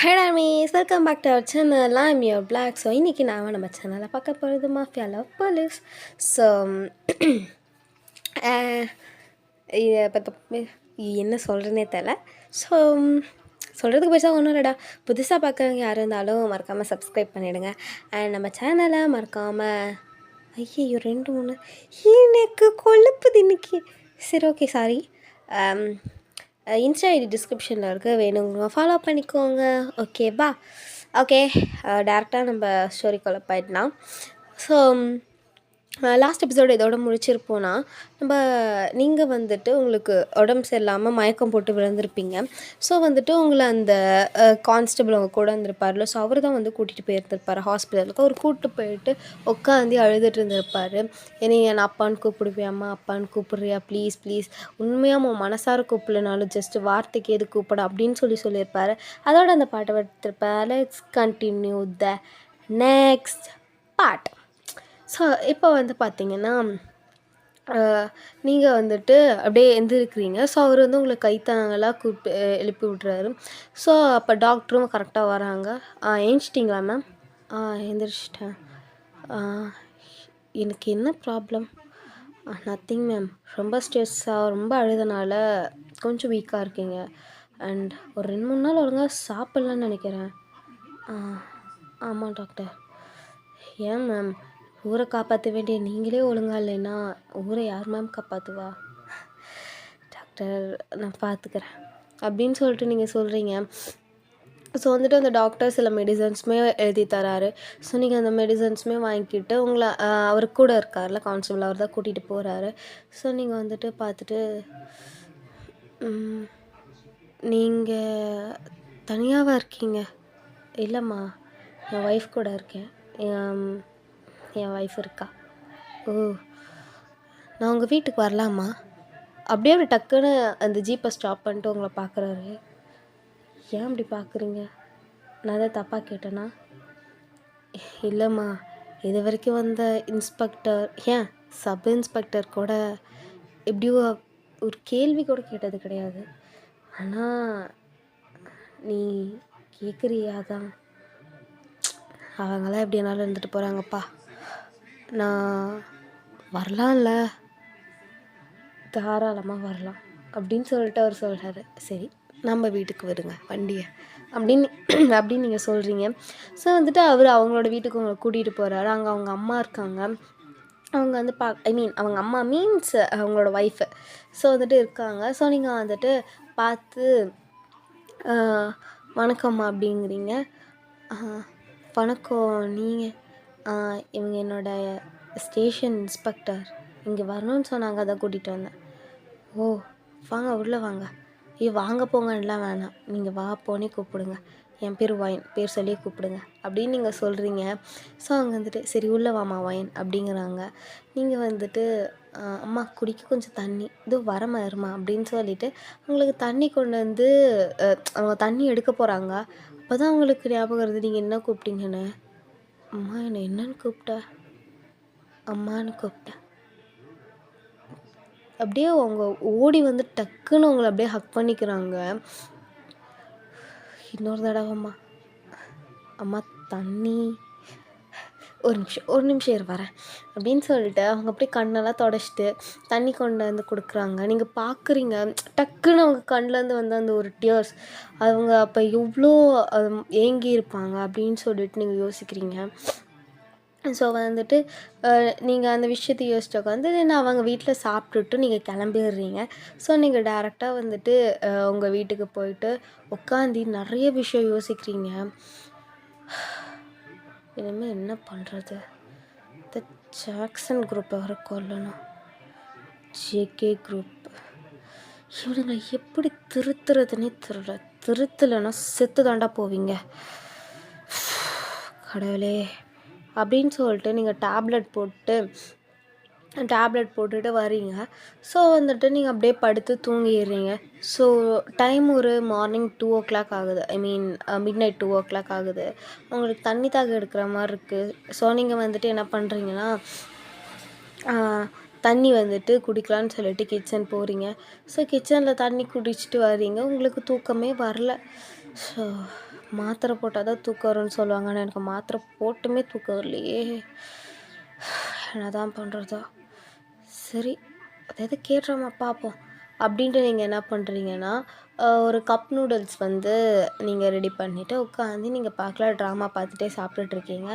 Hi Ramesh, welcome back to our channel. I'm your black. So இன்னைக்கு நாம நம்ம சேனலை பார்க்க போகிறது மாஃபியா லவ் போலீஸ். ஸோ இதை பற்றி என்ன சொல்கிறேனே தெரில. ஸோ சொல்கிறதுக்கு பெருசாக ஒன்றும் இல்லைடா. புதுசாக பார்க்குறவங்க யார் இருந்தாலும் மறக்காமல் சப்ஸ்கிரைப் பண்ணிவிடுங்க. அண்ட் நம்ம சேனலை மறக்காமல் ஐயோ 2 3 எனக்கு கொழுப்புது இன்னைக்கு. சரி ஓகே சாரி. இன்ஸ்டா ஐடி டிஸ்கிரிப்ஷனில் இருக்குது, வேணுங்க ஃபாலோ பண்ணிக்கோங்க. ஓகேவா? ஓகே, டேரெக்டாக நம்ம ஸ்டோரிக்குள்ளே போயிடலாம். ஸோ லாஸ்ட் எபிசோடு இதோட முடிச்சிருப்போன்னா, நீங்கள் வந்துட்டு உங்களுக்கு உடம்பு சரியில்லாமல் மயக்கம் போட்டு விழுந்திருப்பீங்க. ஸோ வந்துட்டு உங்களை அந்த கான்ஸ்டபிள் அவங்க கூட இருந்திருப்பார்ல, ஸோ அவர் தான் வந்து கூட்டிகிட்டு போயிருந்திருப்பார் ஹாஸ்பிட்டலுக்கு. அவர் கூப்பிட்டு போயிட்டு உட்காந்து அழுதுட்டு இருந்திருப்பார். என்னை என் அப்பான்னு கூப்பிடுவியாம்மா, அப்பான்னு கூப்பிட்றியா, ப்ளீஸ் ப்ளீஸ், உண்மையாக உன் மனசார கூப்பிடலனாலும் ஜஸ்ட்டு வார்த்தைக்கு எது கூப்பிட அப்படின்னு சொல்லியிருப்பார். அதோட அந்த பாட்டை எடுத்திருப்பார். Let's continue the next part. So இப்போ வந்து பார்த்திங்கன்னா, நீங்கள் வந்துட்டு அப்படியே எந்திருக்கிறீங்க. ஸோ அவர் வந்து உங்களை கைத்தாங்கலாம் கூப்பிட்டு எழுப்பி விட்றாரு. ஸோ அப்போ டாக்டரும் கரெக்டாக வராங்க. ஏஞ்சிட்டிங்களா மேம்? எந்திரிச்சிட்டேன். எனக்கு என்ன ப்ராப்ளம்? நத்திங் மேம், ரொம்ப ஸ்ட்ரெஸ்ஸாக ரொம்ப அழுதனால கொஞ்சம் வீக்காக இருக்கீங்க. அண்ட் ஒரு 2 3 நாள் ஒழுங்காக சாப்பிட்லன்னு நினைக்கிறேன். ஆமாம் டாக்டர். ஏன் மேம், ஊரை காப்பாற்ற வேண்டிய நீங்களே ஒழுங்கா இல்லைன்னா ஊரை யார் மேம் காப்பாற்றுவா? டாக்டர் நான் பார்த்துக்கிறேன் அப்படின்னு சொல்லிட்டு நீங்கள் சொல்கிறீங்க. ஸோ வந்துட்டு அந்த டாக்டர் சில மெடிசன்ஸுமே எழுதி தராரு. ஸோ நீங்கள் அந்த மெடிசன்ஸுமே வாங்கிக்கிட்டு உங்களை அவர் கூட இருக்கார்ல கான்ஸ்டபிள், அவர் தான் கூட்டிகிட்டு போகிறாரு. ஸோ நீங்கள் வந்துட்டு பார்த்துட்டு, நீங்கள் தனியாகவா இருக்கீங்க? இல்லைம்மா, என் ஒய்ஃப் கூட இருக்கேன். என் ஒய்ஃப் இருக்கா. ஓ, நான் உங்கள் வீட்டுக்கு வரலாமா? அப்படியே அப்படி டக்குன்னு அந்த ஜீப்பை ஸ்டாப் பண்ணிட்டு உங்களை பார்க்குறாரு. ஏன் அப்படி பார்க்குறீங்க? நான் அதை தப்பாக கேட்டேனா? இல்லைம்மா, இது வரைக்கும் வந்த இன்ஸ்பெக்டர், ஏன் சப் இன்ஸ்பெக்டர் கூட எப்படியோ ஒரு கேள்வி கூட கேட்டது கிடையாது. ஆனால் நீ கேட்குறியா தான். அவங்களாம் எப்படி என்னால் இருந்துட்டு போகிறாங்கப்பா. நான் வரலாம்ல? தாராளமாக வரலாம் அப்படின்னு சொல்லிட்டு அவர் சொல்கிறாரு. சரி, நம்ம வீட்டுக்கு வருங்க வண்டியை அப்படின்னு நீங்கள் சொல்கிறீங்க. ஸோ வந்துட்டு அவர் அவங்களோட வீட்டுக்கு உங்களை கூட்டிகிட்டு போகிறாரு. அங்கே அவங்க அம்மா இருக்காங்க. அவங்க வந்து அவங்க அம்மா மீன்ஸ் அவங்களோட ஒய்ஃபு. ஸோ வந்துட்டு இருக்காங்க. ஸோ நீங்கள் வந்துட்டு பார்த்து வணக்கம்மா அப்படிங்கிறீங்க. வணக்கம், நீங்கள்? இவங்க என்னோட ஸ்டேஷன் இன்ஸ்பெக்டர், இங்கே வரணும்னு சொன்னாங்க, அதை கூட்டிகிட்டு வந்தேன். ஓ, வாங்க உள்ளே வாங்க. வாங்க போங்கலாம் வேணாம், நீங்கள் வா போனே கூப்பிடுங்க. என் பேர் வயன், பேர் சொல்லி கூப்பிடுங்க அப்படின்னு நீங்கள் சொல்கிறீங்க. ஸோ அவங்க வந்துட்டு சரி உள்ளே வாமா வயன் அப்படிங்கிறாங்க. நீங்கள் வந்துட்டு அம்மா குடிக்க கொஞ்சம் தண்ணி, இதோ வரமா இருமா அப்படின்னு சொல்லிவிட்டு அவங்களுக்கு தண்ணி கொண்டு வந்து அவங்க தண்ணி எடுக்க போகிறாங்க. அப்போ தான் அவங்களுக்கு ஞாபகம் வருது நீங்கள் என்ன கூப்பிட்டீங்கன்னு. அம்மா, என்னை என்னன்னு கூப்பிட்ட? அம்மான்னு கூப்பிட்டேன். அப்படியே அவங்க ஓடி வந்து டக்குன்னு அவங்கள அப்படியே ஹக் பண்ணிக்கிறாங்க. இன்னொரு தடவைம்மா. அம்மா தண்ணி, ஒரு நிமிஷம் இரு வரேன் அப்படின்னு சொல்லிட்டு அவங்க அப்படியே கண்ணெல்லாம் தொடச்சிட்டு தண்ணி கொண்டு வந்து கொடுக்குறாங்க. நீங்கள் பார்க்குறீங்க, டக்குன்னு அவங்க கண்ணிலேருந்து வந்து அந்த ஒரு டியர்ஸ், அவங்க அப்போ எவ்வளோ ஏங்கி இருப்பாங்க அப்படின்னு சொல்லிட்டு நீங்கள் யோசிக்கிறீங்க. ஸோ வந்துட்டு நீங்கள் அந்த விஷயத்தை யோசிச்சு உட்காந்து நான் அவங்க வீட்டில் சாப்பிட்டுட்டு நீங்கள் கிளம்பிடுறீங்க. ஸோ நீங்கள் டேரெக்டாக வந்துட்டு உங்கள் வீட்டுக்கு போயிட்டு உட்காந்து நிறைய விஷயம் யோசிக்கிறீங்க. இனிமேல் என்ன பண்ணுறது? இந்த ஜாக்சன் குரூப்பை வர கொல்லணும், ஜேகே குரூப், இவனுங்களை எப்படி திருத்துறதுன்னே தெரியல. திருத்தலைன்னா செத்து தாண்டா போவீங்க கடவுளே அப்படின்னு சொல்லிட்டு நீங்கள் டேப்லெட் போட்டுட்டு வரீங்க. ஸோ வந்துட்டு நீங்கள் அப்படியே படுத்து தூங்கிடுறீங்க. ஸோ டைம் ஒரு மார்னிங் 2 o'clock ஆகுது. மிட்நைட் 2 o'clock ஆகுது. உங்களுக்கு தண்ணி தாக எடுக்கிற மாதிரி இருக்குது. ஸோ நீங்கள் வந்துட்டு என்ன பண்ணுறீங்கன்னா, தண்ணி வந்துட்டு குடிக்கலான்னு சொல்லிட்டு கிச்சன் போகிறீங்க. ஸோ கிச்சனில் தண்ணி குடிச்சிட்டு வரீங்க. உங்களுக்கு தூக்கமே வரல. ஸோ மாத்திரை போட்டால் தான் தூக்கம் வரும்னு சொல்லுவாங்க. ஆனால் எனக்கு மாத்திரை போட்டுமே தூக்கம் வரலையே. என்ன தான் பண்ணுறதோ. சரி அதாவது கேட்டுறோமா பார்ப்போம் அப்படின்ட்டு நீங்கள் என்ன பண்ணுறீங்கன்னா, ஒரு கப் நூடுல்ஸ் வந்து நீங்கள் ரெடி பண்ணிவிட்டு உட்காந்து நீங்கள் பார்க்கலாம், ட்ராமா பார்த்துட்டே சாப்பிட்டுட்ருக்கீங்க.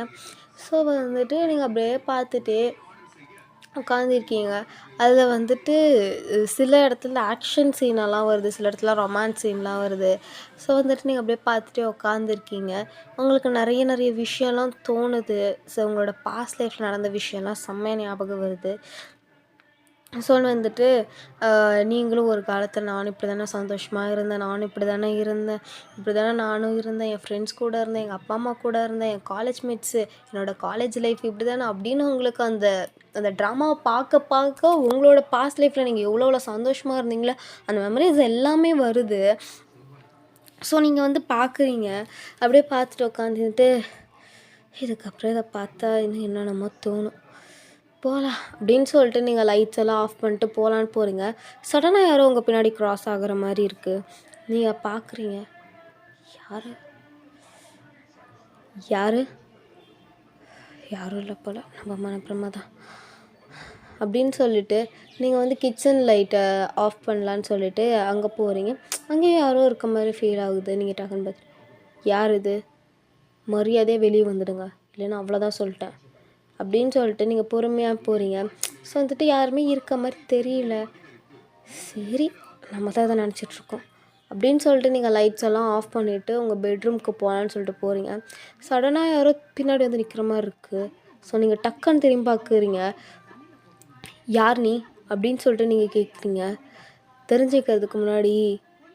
ஸோ வந்துட்டு நீங்கள் அப்படியே பார்த்துட்டே உட்காந்துருக்கீங்க. அதில் வந்துட்டு சில இடத்துல ஆக்ஷன் சீனெல்லாம் வருது, சில இடத்துல ரொமான்ஸ் சீன்லாம் வருது. ஸோ வந்துட்டு நீங்கள் அப்படியே பார்த்துட்டே உட்காந்துருக்கீங்க. உங்களுக்கு நிறைய விஷயம்லாம் தோணுது. ஸோ உங்களோட பாஸ்ட் லைஃப்பில் நடந்த விஷயம்லாம் செம்மையா ஞாபகம் வருது. ஸோ வந்துட்டு நீங்களும் ஒரு காலத்தில் நானும் இப்படி தானே சந்தோஷமாக இருந்தேன், நானும் இப்படி தானே இருந்தேன், இப்படி தானே நானும் இருந்தேன், என் ஃப்ரெண்ட்ஸ் கூட இருந்தேன், எங்கள் அப்பா அம்மா கூட இருந்தேன், என் காலேஜ் மேட்ஸு, என்னோடய காலேஜ் லைஃப் இப்படி தானே அப்படின்னு உங்களுக்கு அந்த அந்த ட்ராமாவை பார்க்க உங்களோட பாஸ்ட் லைஃப்பில் நீங்கள் எவ்வளோ சந்தோஷமாக இருந்தீங்களோ அந்த மெமரிஸ் எல்லாமே வருது. ஸோ நீங்கள் வந்து பார்க்குறீங்க. அப்படியே பார்த்துட்டு உட்காந்துட்டு இதுக்கப்புறம் இதை பார்த்தா இன்னும் என்னென்னமோ தோணும். போகலாம் அப்படின்னு சொல்லிட்டு நீங்கள் லைட்ஸ் எல்லாம் ஆஃப் பண்ணிட்டு போகலான்னு போகிறீங்க. சடனாக யாரோ உங்கள் பின்னாடி க்ராஸ் ஆகிற மாதிரி இருக்குது. நீங்கள் பார்க்குறீங்க. யார் யார் யாரும் இல்லை போல், நம்ம மனப்பிரமா தான் அப்படின்னு சொல்லிட்டு நீங்கள் வந்து கிச்சன் லைட்டை ஆஃப் பண்ணலான்னு சொல்லிட்டு அங்கே போகிறீங்க. அங்கேயும் யாரோ இருக்க மாதிரி ஃபீல் ஆகுது. நீங்கள் டக்குன்னு பார்த்து யார் இது, மரியாதையாக வெளியே வந்துடுங்க இல்லைன்னா அவ்வளோதான் சொல்லிட்டேன் அப்படின்னு சொல்லிட்டு நீங்கள் பொறுமையாக போகிறீங்க. ஸோ வந்துட்டு யாருமே இருக்க மாதிரி தெரியல. சரி நம்ம தான் இதை நினச்சிட்ருக்கோம் அப்படின்னு சொல்லிட்டு நீங்கள் லைட்ஸ் எல்லாம் ஆஃப் பண்ணிவிட்டு உங்கள் பெட்ரூம்க்கு போகலான்னு சொல்லிட்டு போகிறீங்க. சடனாக யாரோ பின்னாடி வந்து நிற்கிற மாதிரி இருக்குது. ஸோ நீங்கள் டக்குன்னு திரும்பி பார்க்குறீங்க. யார் நீ அப்படின்னு சொல்லிட்டு நீங்கள் கேட்குறீங்க. தெரிஞ்சுக்கிறதுக்கு முன்னாடி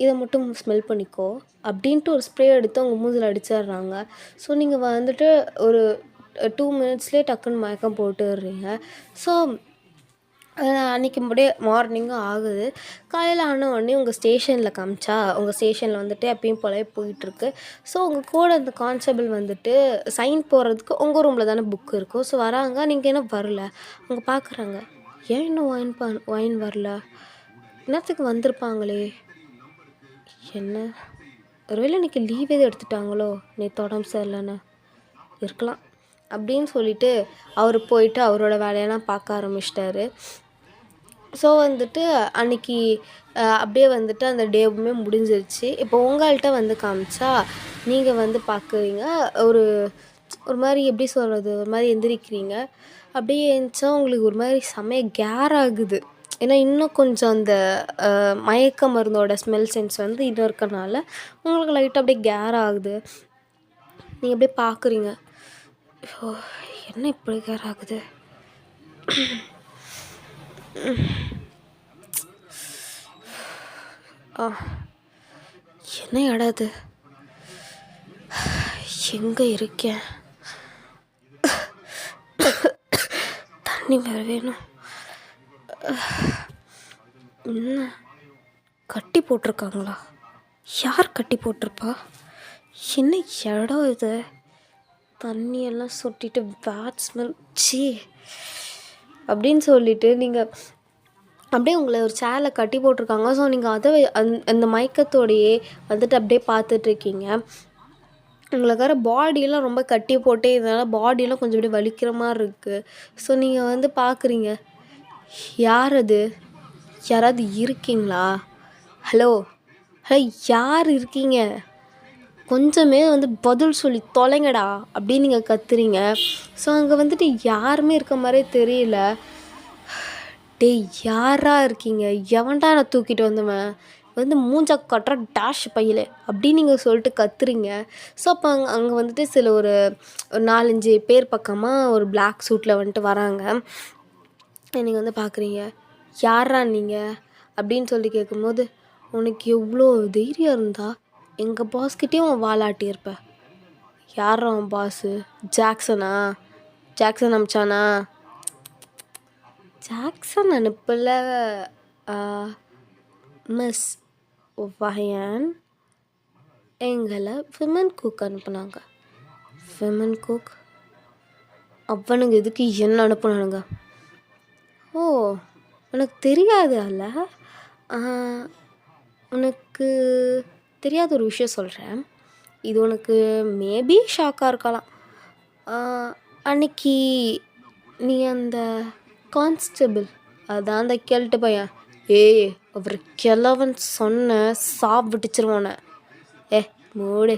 இதை மட்டும் ஸ்மெல் பண்ணிக்கோ அப்படின்ட்டு ஒரு ஸ்ப்ரே எடுத்து அவங்க மூஞ்சில் அடிச்சிடுறாங்க. ஸோ நீங்கள் வந்துட்டு ஒரு 2 மினிட்ஸ்லேயே டக்குன்னு மயக்கம் போட்டுடுறீங்க. ஸோ அன்றைக்கி அப்படியே மார்னிங்கும் ஆகுது. காலையில் ஆன உடனே உங்கள் ஸ்டேஷனில் காமிச்சா உங்கள் ஸ்டேஷனில் வந்துட்டு எப்பயும் போலவே போயிட்டுருக்கு. ஸோ உங்கள் கூட அந்த கான்ஸ்டபிள் வந்துட்டு சைன் போடுறதுக்கு உங்கள் ரூமில் தானே புக் இருக்கும். ஸோ வராங்க. நீங்கள் என்ன வரல, அவங்க பார்க்குறாங்க. ஏன் இன்னும் ஒயின் வரல, என்னத்துக்கு வந்திருப்பாங்களே, என்ன ஒருவேளை இன்றைக்கி லீவ் எதுவும் எடுத்துட்டாங்களோ, நேற்று உடம்பு சரியில்லைன்னு இருக்கலாம் அப்படின்னு சொல்லிட்டு அவர் போயிட்டு அவரோட வேலையெல்லாம் பார்க்க ஆரம்பிச்சிட்டாரு. ஸோ வந்துட்டு அன்றைக்கி அப்படியே வந்துட்டு அந்த டேவுமே முடிஞ்சிருச்சு. இப்போ உங்கள்கிட்ட வந்து காமிச்சா நீங்கள் வந்து பார்க்குறீங்க. ஒரு மாதிரி எப்படி சொல்கிறது, ஒரு மாதிரி எந்திரிக்கிறீங்க. அப்படியே எழுந்திரிச்சா உங்களுக்கு ஒரு மாதிரி செமைய கேர் ஆகுது. ஏன்னா இன்னும் கொஞ்சம் அந்த மயக்க மருந்தோட ஸ்மெல் சென்ஸ் வந்து இன்னும் இருக்கறனால உங்களுக்கு லைட்டாக அப்படியே கேர் ஆகுது. நீங்கள் அப்படியே பார்க்குறீங்க. ஓ என்ன இப்படி கேர் ஆகுது, என்ன இடம் அது, எங்கே இருக்கேன், தண்ணி வேறு வேணும். என்ன கட்டி போட்டிருக்காங்களா, யார் கட்டி போட்டிருப்பா, என்ன இடம் இது, தண்ணியெல்லாம் சொட்டிட்டு பேட் ஸ்மெல் சி அப்படின்னு சொல்லிட்டு நீங்கள் அப்படியே உங்களை ஒரு சேரில் கட்டி போட்டிருக்காங்க. ஸோ நீங்கள் அதை அந்த மயக்கத்தோடையே வந்துட்டு அப்படியே பார்த்துட்ருக்கீங்க. உங்களுக்கு வேறு பாடியெல்லாம் ரொம்ப கட்டி போட்டே இதனால் பாடியெல்லாம் கொஞ்சம் அப்படியே வலிக்கிற மாதிரி இருக்குது. ஸோ நீங்கள் வந்து பார்க்குறீங்க. யார் அது, யாராவது இருக்கீங்களா, ஹலோ ஹலோ யார் இருக்கீங்க, கொஞ்சமே வந்து பதில் சொல்லி தொலைங்கடா அப்படின்னு நீங்கள் கத்துறீங்க. ஸோ அங்கே வந்துட்டு யாருமே இருக்க மாதிரியே தெரியல. டேய் யாரா இருக்கீங்க, எவன்டா நான் தூக்கிட்டு வந்தவன், வந்து மூஞ்சா கட்டுற டேஷ் பையில அப்படின்னு நீங்கள் சொல்லிட்டு கத்துறீங்க. ஸோ அப்போ அங்கே வந்துட்டு சில ஒரு 4-5 பேர் பக்கமாக ஒரு பிளாக் சூட்டில் வந்துட்டு வராங்க. நீங்கள் வந்து பார்க்குறீங்க. யாரா நீங்கள் அப்படின்னு சொல்லி கேட்கும்போது, உனக்கு எவ்வளோ தைரியம் இருந்தா எங்கள் பாஸ்கிட்டேயும் வாலாட்டியிருப்பேன். யாரா அவன் பாஸு, ஜாக்சனா, ஜாக்சன் அமிச்சானா, ஜாக்சன் அனுப்பல, மிஸ் வஹியான் எங்களை விமன் குக் அனுப்புனாங்க. விமன் குக், அவனுங்க எதுக்கு என்ன அனுப்புனானுங்க, ஓ உனக்கு தெரியாது அல்ல, உனக்கு தெரியாத ஒரு விஷயம் சொல்கிறேன். இது உனக்கு மேபி ஷாக்காக இருக்கலாம். அன்னைக்கு நீ அந்த கான்ஸ்டபிள், அதான் அந்த கெல்ட்டு பையன், ஏய் அவர் கிழவன் சொன்ன சாப்பிட்டுச்சிருவானே, ஏ மூடு,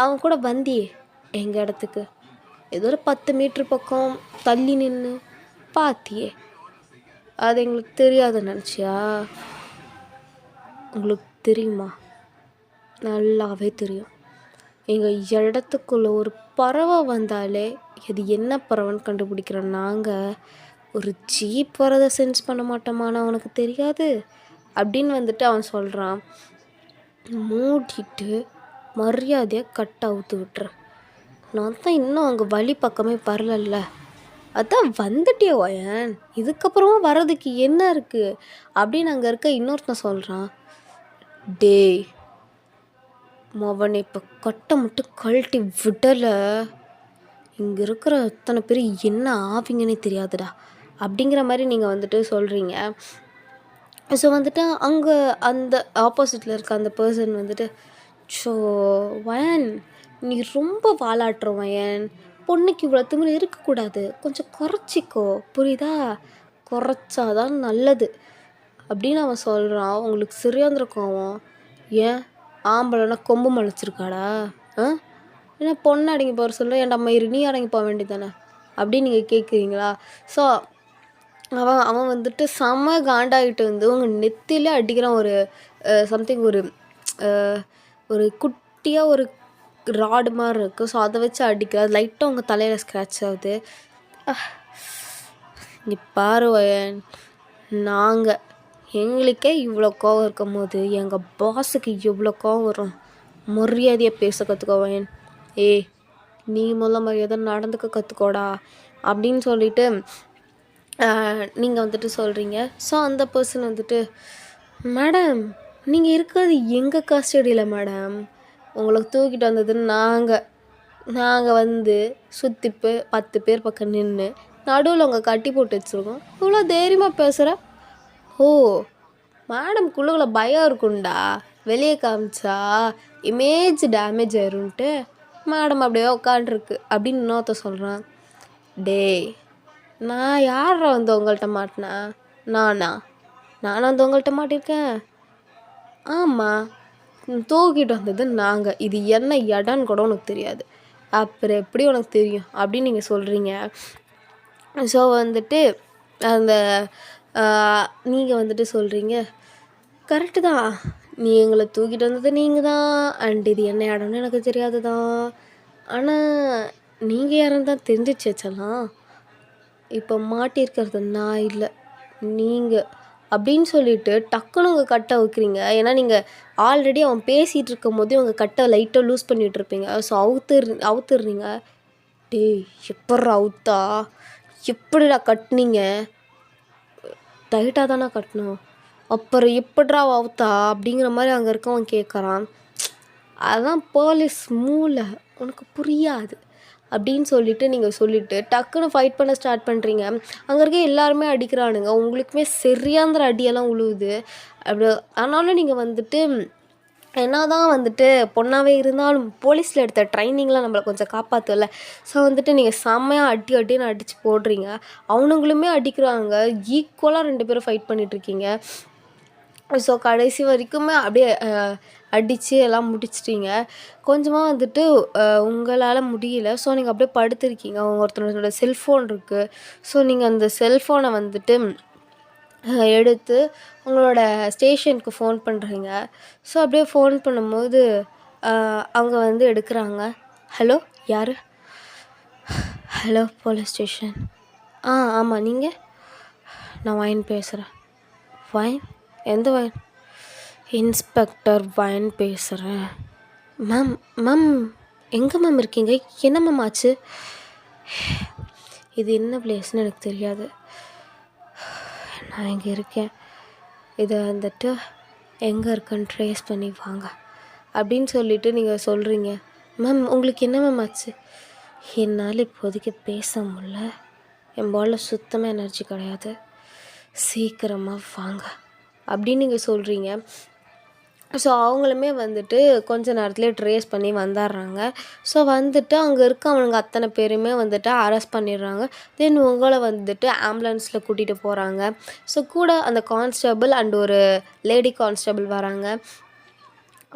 அவன் கூட வந்தியே எங்கள் இடத்துக்கு, ஏதோ ஒரு 10 மீட்ரு பக்கம் தள்ளி நின்று பார்த்தியே, அது எங்களுக்கு தெரியாதுன்னு நினச்சியா? உங்களுக்கு தெரியுமா? நல்லாவே தெரியும். எங்கள் இடத்துக்குள்ளே ஒரு பறவை வந்தாலே இது என்ன பறவைன்னு கண்டுபிடிக்கிற நாங்கள் ஒரு ஜீப் வரதை சென்ஸ் பண்ண மாட்டோமான்னு அவனுக்கு தெரியாது அப்படின்னு வந்துட்டு அவன் சொல்கிறான். மூடிட்டு மரியாதையாக கட் அவுத்து விட்டுரு. நான் தான் இன்னும் அங்கே வழி பக்கமே வரலல்ல, அதான் வந்துட்டே ஓயன், இதுக்கப்புறமா வர்றதுக்கு என்ன இருக்குது அப்படின்னு அங்கே இருக்க இன்னொருத்தன் சொல்கிறான். டேய் மவனை இப்போ கட்டை மட்டும் கழட்டி விடலை, இங்கே இருக்கிற அத்தனை பேர் என்ன ஆவீங்கன்னே தெரியாதுடா அப்படிங்கிற மாதிரி நீங்கள் வந்துட்டு சொல்கிறீங்க. ஸோ வந்துட்டு அங்கே அந்த ஆப்போசிட்டில் இருக்க அந்த பர்சன் வந்துட்டு, ஸோ வயன் நீ ரொம்ப வாலாட்டுற வயன், பொண்ணுக்கு இவ்வளோ திமிரு இருக்கக்கூடாது, கொஞ்சம் குறைச்சிக்கோ புரியுதா, குறைச்சாதான் நல்லது அப்படின்னு அவன் சொல்கிறான். உங்களுக்கு சரியாந்திர கோவம். ஏன் ஆம்பளைன்னா கொம்பு மலைச்சிருக்காடா? ஏன்னா பொண்ணு அடங்கி போகிற சொல்ல, ஏன்டா மயிறு நீ அடங்கி போக வேண்டியதானே அப்படின்னு நீங்கள் கேட்குறீங்களா? ஸோ அவன் வந்துட்டு செம்ம காண்டாகிட்டு வந்து உங்கள் நெத்தியில் அடிக்கிறான். ஒரு சம்திங் ஒரு குட்டியாக ஒரு ராடு மாதிரி இருக்குது. ஸோ அதை வச்சு அடிக்கிற, அது லைட்டாக உங்கள் தலையில் ஸ்க்ராட்ச் ஆகுது. நீ பாரு வயன், நாங்கள் எங்களுக்கே இவ்வளோ கோவம் இருக்கும் போது எங்கள் பாஸுக்கு எவ்வளோ கோவம் வரும். மரியாதையாக பேச கற்றுக்கோ வயன். ஏய் நீ முதல்ல மரியாதை நடந்துக்க கற்றுக்கோடா அப்படின்னு சொல்லிட்டு நீங்கள் வந்துட்டு சொல்கிறீங்க. ஸோ அந்த பர்சன் வந்துட்டு, மேடம் நீங்கள் இருக்கிறது எங்கள் கஸ்டடியில் மேடம், உங்களுக்கு தூக்கிட்டு வந்ததுன்னு நாங்கள் வந்து சுற்றி 10 பேர் பக்கம் நின்று நடுவில் உங்கள் கட்டி போட்டு வச்சுருக்கோம், இவ்வளோ தைரியமாக பேசுகிற? ஓ மேடம்குள்ளே பயம் இருக்குண்டா, வெளியே காமிச்சா இமேஜ் டேமேஜ் ஆயிரும்ன்ட்டு மேடம் அப்படியே உட்காண்ட்ருக்கு அப்படின்னு இன்னொருத்த சொல்கிறான். டேய் நான் யாரை வந்து உங்கள்கிட்ட மாட்டினேன்? நானும் வந்து உங்கள்கிட்ட மாட்டியிருக்கேன். ஆமாம் தூக்கிட்டு வந்தது நாங்கள், இது என்ன இடம்னு கூட உனக்கு தெரியாது, அப்புறம் எப்படி உனக்கு தெரியும் அப்படின்னு நீங்கள் சொல்கிறீங்க. ஸோ வந்துட்டு அந்த நீங்கள் வந்துட்டு சொல்கிறீங்க, கரெக்டு தான், நீ எங்களை தூக்கிட்டு வந்தது நீங்கள் தான், அண்ட் இது என்ன இடம்னு எனக்கு தெரியாது தான், ஆனால் நீங்கள் யாருன்னு தான் தெரிஞ்சிச்சு வச்சலாம், இப்போ மாட்டியிருக்கிறது நான் இல்லை நீங்கள் அப்படின்னு சொல்லிட்டு டக்குன்னு உங்கள் கட்டை வைக்கிறீங்க. ஏன்னா நீங்கள் ஆல்ரெடி அவன் பேசிகிட்டு இருக்கும் போதே உங்கள் கட்டை லைட்டாக லூஸ் பண்ணிகிட்டு இருப்பீங்க. ஸோ அவுத்துடுறீங்க. டேய் எப்பட்றா அவுத்தா, எப்படிடா கட்டினீங்க? டைட்டாக தானே கட்டணும், அப்புறம் எப்பட்றா அவுத்தா அப்படிங்கிற மாதிரி அங்கே இருக்கவன் கேட்குறான். அதான் போலீஸ் மூளை, உனக்கு புரியாது அப்படின்னு சொல்லிட்டு நீங்கள் சொல்லிவிட்டு டக்குன்னு ஃபைட் பண்ண ஸ்டார்ட் பண்ணுறீங்க. அங்கே இருக்க எல்லாருமே அடிக்கிறானுங்க, உங்களுக்குமே சரியாந்திர அடியெல்லாம் உழுவுது. அப்படி ஆனாலும் நீங்கள் வந்துட்டு என்ன தான் வந்துட்டு பொண்ணாகவே இருந்தாலும் போலீஸில் எடுத்த ட்ரைனிங்லாம் நம்மளை கொஞ்சம் காப்பாற்றல. ஸோ வந்துட்டு நீங்கள் செம்மையாக அடின்னு அடித்து போடுறீங்க, அவனுங்களுமே அடிக்கிறாங்க, ஈக்குவலாக 2 பேரும் ஃபைட் பண்ணிகிட்ருக்கீங்க. ஸோ கடைசி வரைக்குமே அப்படியே அடித்து எல்லாம் முடிச்சிட்டிங்க. கொஞ்சமாக வந்துட்டு உங்களால் முடியல. ஸோ நீங்கள் அப்படியே படுத்திருக்கீங்க. ஒருத்தரோட செல்ஃபோன் இருக்குது. ஸோ நீங்கள் அந்த செல்ஃபோனை வந்துட்டு எடுத்து உங்களோட ஸ்டேஷனுக்கு ஃபோன் பண்ணுறீங்க. ஸோ அப்படியே ஃபோன் பண்ணும்போது அவங்க வந்து எடுக்கிறாங்க. ஹலோ யார்? Hello police station. ஆமாம் நீங்கள்? நான் வயன் பேசுகிறேன். வயன்? எந்த வயன்? இன்ஸ்பெக்டர் வயன் பேசுகிறேன். மேம் எங்கே மேம் இருக்கீங்க? என்ன மேம் ஆச்சு? இது என்ன பிளேஸ்னு எனக்கு தெரியாது, நான் இங்கே இருக்கேன், இதை வந்துட்டு எங்கே இருக்குன்னு ட்ரேஸ் பண்ணி வாங்க அப்படின்னு சொல்லிவிட்டு நீங்கள் சொல்கிறீங்க. மேம் உங்களுக்கு என்ன மேம் ஆச்சு? என்னால் இப்போதைக்கு பேச முடியல, என் பாலில் சுத்தமாக எனர்ஜி கிடையாது, சீக்கிரமாக வாங்க அப்படின்னு நீங்கள் சொல்கிறீங்க. ஸோ அவங்களுமே வந்துட்டு கொஞ்ச நேரத்துலேயே ட்ரேஸ் பண்ணி வந்துடுறாங்க. ஸோ வந்துட்டு அங்கே இருக்கவனுங்க அத்தனை பேருமே வந்துட்டு அரெஸ்ட் பண்ணிடுறாங்க. தென் உங்களை வந்துட்டு ஆம்புலன்ஸில் கூட்டிகிட்டு போகிறாங்க. ஸோ கூட அந்த கான்ஸ்டபிள் அண்ட் ஒரு லேடி கான்ஸ்டபிள் வராங்க.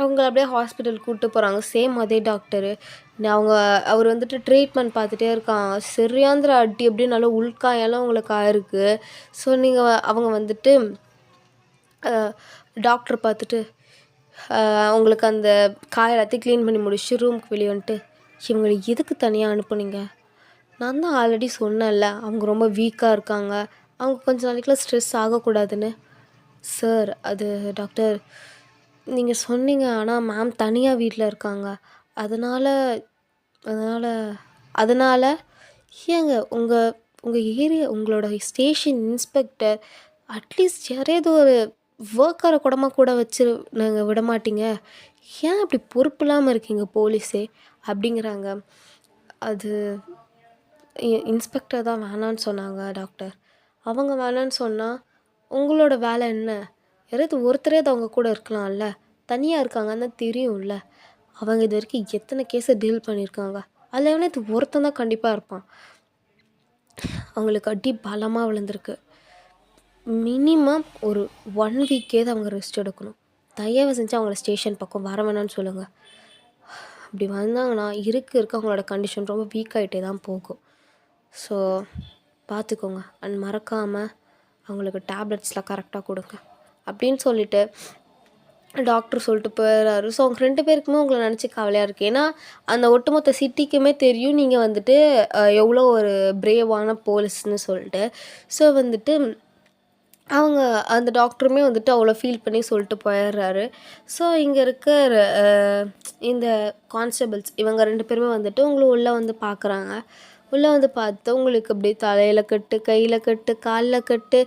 அவங்கள அப்படியே ஹாஸ்பிட்டல் கூப்பிட்டு போகிறாங்க. சேம் அதே டாக்டரு. அவர் வந்துட்டு ட்ரீட்மெண்ட் பார்த்துட்டே இருக்காங்க. சரியாந்திர அடி அப்படியே நல்லா உள்காயெல்லாம் அவங்களுக்கு ஆயிருக்கு. ஸோ அவங்க வந்துட்டு டாக்டர் பார்த்துட்டு அவங்களுக்கு அந்த காய எல்லாத்தையும் க்ளீன் பண்ணி முடிச்சு ரூமுக்கு வெளியே வந்துட்டு, இவங்களை எதுக்கு தனியாக அனுப்புனீங்க? நான் தான் ஆல்ரெடி சொன்னேன்ல, அவங்க ரொம்ப வீக்காக இருக்காங்க, அவங்க கொஞ்சம் நாளைக்குலாம் ஸ்ட்ரெஸ் ஆகக்கூடாதுன்னு. சார் அது டாக்டர் நீங்கள் சொன்னீங்க, ஆனால் மேம் தனியாக வீட்டில் இருக்காங்க. அதனால் அதனால் அதனால் ஏங்க உங்கள் ஏரியா உங்களோட ஸ்டேஷன் இன்ஸ்பெக்டர் அட்லீஸ்ட் யாரையாவது ஒரு ஒர்க்கரை கூட வச்சு நாங்கள் விட மாட்டீங்க? ஏன் அப்படி பொறுப்பு இல்லாமல் இருக்கீங்க போலீஸே? அப்படிங்கிறாங்க. அது இன்ஸ்பெக்டர் தான் வேணான்னு சொன்னாங்க டாக்டர். அவங்க வேணான்னு சொன்னால் உங்களோட வேலை என்ன? யாராவது ஒருத்தரே அது அவங்க கூட இருக்கலாம்ல. தனியாக இருக்காங்கன்னு தான் தெரியும்ல. அவங்க இது வரைக்கும் எத்தனை கேஸை டீல் பண்ணியிருக்காங்க. அதில் எவனே இது ஒருத்தன் தான் கண்டிப்பாக இருப்பான். அவங்களுக்கு அடி பலமாக விழுந்திருக்கு. மினிமம் ஒரு 1 வீக்கே தான் அவங்க ரெஸ்ட் எடுக்கணும். தயவு செஞ்சு அவங்கள ஸ்டேஷன் பக்கம் வர வேணான்னு சொல்லுங்கள். அப்படி வந்தாங்கன்னா இருக்க அவங்களோட கண்டிஷன் ரொம்ப வீக் ஆகிட்டே தான் போகும். ஸோ பார்த்துக்கோங்க. அண்ட் மறக்காமல் அவங்களுக்கு டேப்லெட்ஸ்லாம் கரெக்டாக கொடுங்க அப்படின்னு சொல்லிவிட்டு டாக்டர் சொல்லிட்டு போயிடுறாரு. ஸோ அவங்க 2 பேருக்குமே உங்களை நினச்சி கவலையாக இருக்குது. ஏன்னா அந்த ஒட்டுமொத்த சிட்டிக்குமே தெரியும் நீங்கள் வந்துட்டு எவ்வளோ ஒரு பிரேவான போலீஸ்ன்னு சொல்லிட்டு. ஸோ வந்துட்டு அவங்க அந்த டாக்டருமே வந்துட்டு அவ்வளோ ஃபீல் பண்ணி சொல்லிட்டு போயிடுறாரு. ஸோ இங்கே இருக்க இந்த கான்ஸ்டபிள்ஸ் இவங்க 2 பேருமே வந்துட்டு உங்களை உள்ளே வந்து பார்க்குறாங்க. உள்ளே வந்து பார்த்து உங்களுக்கு அப்படியே தலையில் கட்டு, கையில் கட்டு, காலில் கட்டு,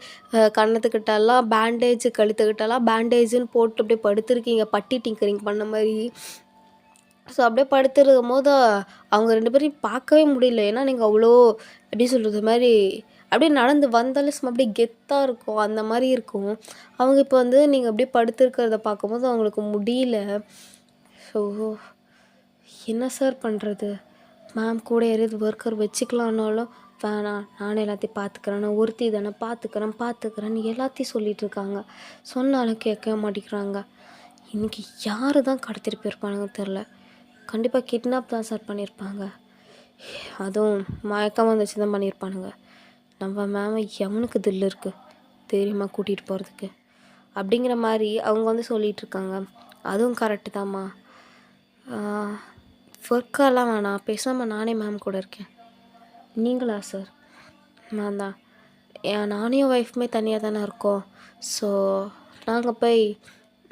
கன்னத்துக்கிட்டலாம் பேண்டேஜ், கழுத்துக்கிட்டலாம் பேண்டேஜுன்னு போட்டு அப்படியே படுத்துருக்கீங்க, பட்டி டிங்கரிங் பண்ண மாதிரி. ஸோ அப்படியே படுத்துருக்கும் போது அவங்க 2 பேரையும் பார்க்கவே முடியல. ஏன்னா நீங்கள் அவ்வளோ எப்படி சொல்கிறது மாதிரி அப்படியே நடந்து வந்தாலே சும்மா அப்படியே கெத்தாக இருக்கும், அந்த மாதிரி இருக்கும். அவங்க இப்போ வந்து நீங்கள் அப்படியே படுத்துருக்கிறத பார்க்கும்போது அவங்களுக்கு முடியல. ஸோ என்ன சார் பண்ணுறது? மேம் கூட யாராவது ஒர்க்கர் வச்சுக்கலான்னாலும் வேணாம், நானே எல்லாத்தையும் பார்த்துக்கிறேன், நான் ஒருத்தி தானே பார்த்துக்கிறேன்னு எல்லாத்தையும் சொல்லிகிட்டு இருக்காங்க. சொன்னாலும் கேட்கவே மாட்டேங்கிறாங்க. இன்றைக்கி யார் தான் கடத்திட்டு போயிருப்பானுங்க தெரில. கண்டிப்பாக கிட்னாப் தான் சார் பண்ணியிருப்பாங்க. அதுவும் மயக்கம் வந்துச்சு தான் பண்ணியிருப்பானுங்க. நம்ம மேம் எவனுக்கு தில் இருக்குது தெரியுமா கூட்டிகிட்டு போகிறதுக்கு அப்படிங்கிற மாதிரி அவங்க வந்து சொல்லிகிட்ருக்காங்க. அதுவும் கரெக்டு தாம்மா, ஒர்க்கெல்லாம் வேணாம், பேசாமல் நானே மேம் கூட இருக்கேன். நீங்களா சார்? நான் தான். நானே ஒய்ஃபுமே தனியாக தானே இருக்கோம். ஸோ நாங்கள் போய்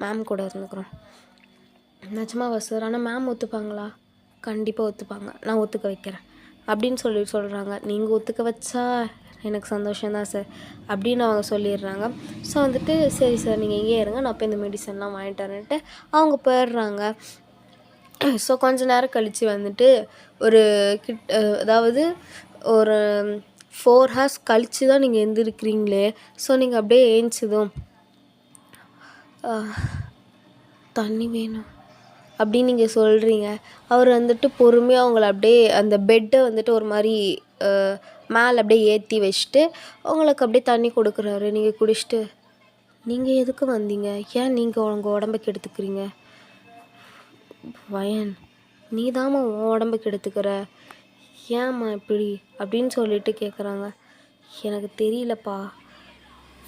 மேம் கூட இருந்துக்கிறோம். நிஜமாவா சார்? ஆனால் மேம் ஒத்துப்பாங்களா? கண்டிப்பாக ஒத்துப்பாங்க, நான் ஒத்துக்க வைக்கிறேன் அப்படின்னு சொல்கிறாங்க. நீங்கள் ஒத்துக்க வச்சா எனக்கு சந்தோஷம்தான் சார் அப்படின்னு அவங்க சொல்லிடுறாங்க. ஸோ வந்துட்டு சரி சார் நீங்கள் இங்கே இருங்க, நான் போய் இந்த மெடிசன்லாம் வாங்கிட்டு வரேன்ட்டு அவங்க போயிடுறாங்க. ஸோ கொஞ்ச நேரம் கழித்து வந்துட்டு ஒரு அதாவது ஒரு 4 ஹார்ஸ் கழித்து தான் நீங்கள் எழுந்திருக்கிறீங்களே. ஸோ நீங்கள் அப்படியே ஏஞ்சிதும் தண்ணி வேணும் அப்படின்னு நீங்கள் சொல்கிறீங்க. அவர் வந்துட்டு பொறுமையாக அவங்கள அப்படியே அந்த பெட்டை வந்துட்டு ஒரு மாதிரி மேலே அப்படியே ஏற்றி வச்சுட்டு உங்களுக்கு அப்படியே தண்ணி கொடுக்குறாரு. நீங்கள் குடிச்சிட்டு நீங்கள் எதுக்கு வந்தீங்க? ஏன் நீங்கள் உங்கள் உடம்புக்கு எடுத்துக்கிறீங்க? வயன் நீ தாம்மா உன் உடம்புக்கு எடுத்துக்கிற, ஏம்மா இப்படி அப்படின்னு சொல்லிட்டு கேட்குறாங்க. எனக்கு தெரியலப்பா,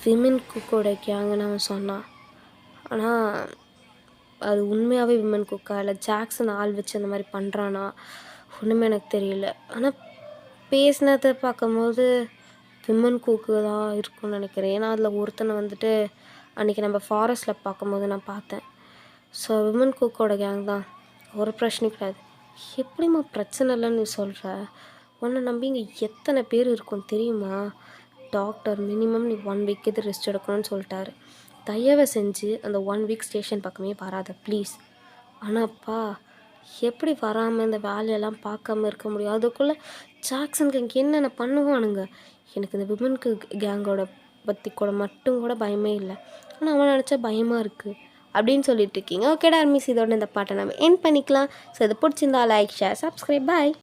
விமன் குக்கோட கேங்குன்னு அவன் சொன்னான். ஆனால் அது உண்மையாகவே விமன் குக்கா இல்லை ஜாக்சன் ஆள் வச்சு அந்த மாதிரி பண்ணுறானா ஒன்றுமே எனக்கு தெரியல. ஆனால் பேசினதை பார்க்கும்போது விமன் குக்கு தான் இருக்கும்னு நினைக்கிறேன். ஏன்னா அதில் ஒருத்தனை வந்துட்டு அன்றைக்கி நம்ம ஃபாரஸ்ட்டில் பார்க்கும்போது நான் பார்த்தேன். ஸோ விமன் குக்கோட கேங் தான், ஒரு பிரச்சனையும் கிடையாது. எப்படிம்மா பிரச்சனை இல்லைன்னு நீ சொல்கிற? உன்னை நம்பி இங்கே எத்தனை பேர் இருக்கும் தெரியுமா? டாக்டர் மினிமம் நீ 1 வீக் இது ரெஸ்ட் எடுக்கணும்னு சொல்லிட்டாரு. தயவை செஞ்சு அந்த 1 வீக் ஸ்டேஷன் பக்கமே வராத ப்ளீஸ். ஆனாப்பா எப்படி வராமல் இந்த வேலையெல்லாம் பார்க்காம இருக்க முடியும்? அதுக்குள்ளே ஜாக்சனுக்கு இங்கே என்னென்ன பண்ணுவானுங்க. எனக்கு இந்த விமனுக்கு கேங்கோட பற்றி கூட மட்டும் கூட பயமே இல்லை. ஆனால் அவன் நினச்சா பயமாக இருக்குது. அப்படின்னு சொல்லிட்டு இருக்கீங்க. ஓகே டார்மிஸ், இதோட இந்த பாட்டை நம்ம எண்ட் பண்ணிக்கலாம். ஸோ இது பிடிச்சிருந்தா லைக், ஷேர், சப்ஸ்கிரைப். பாய்.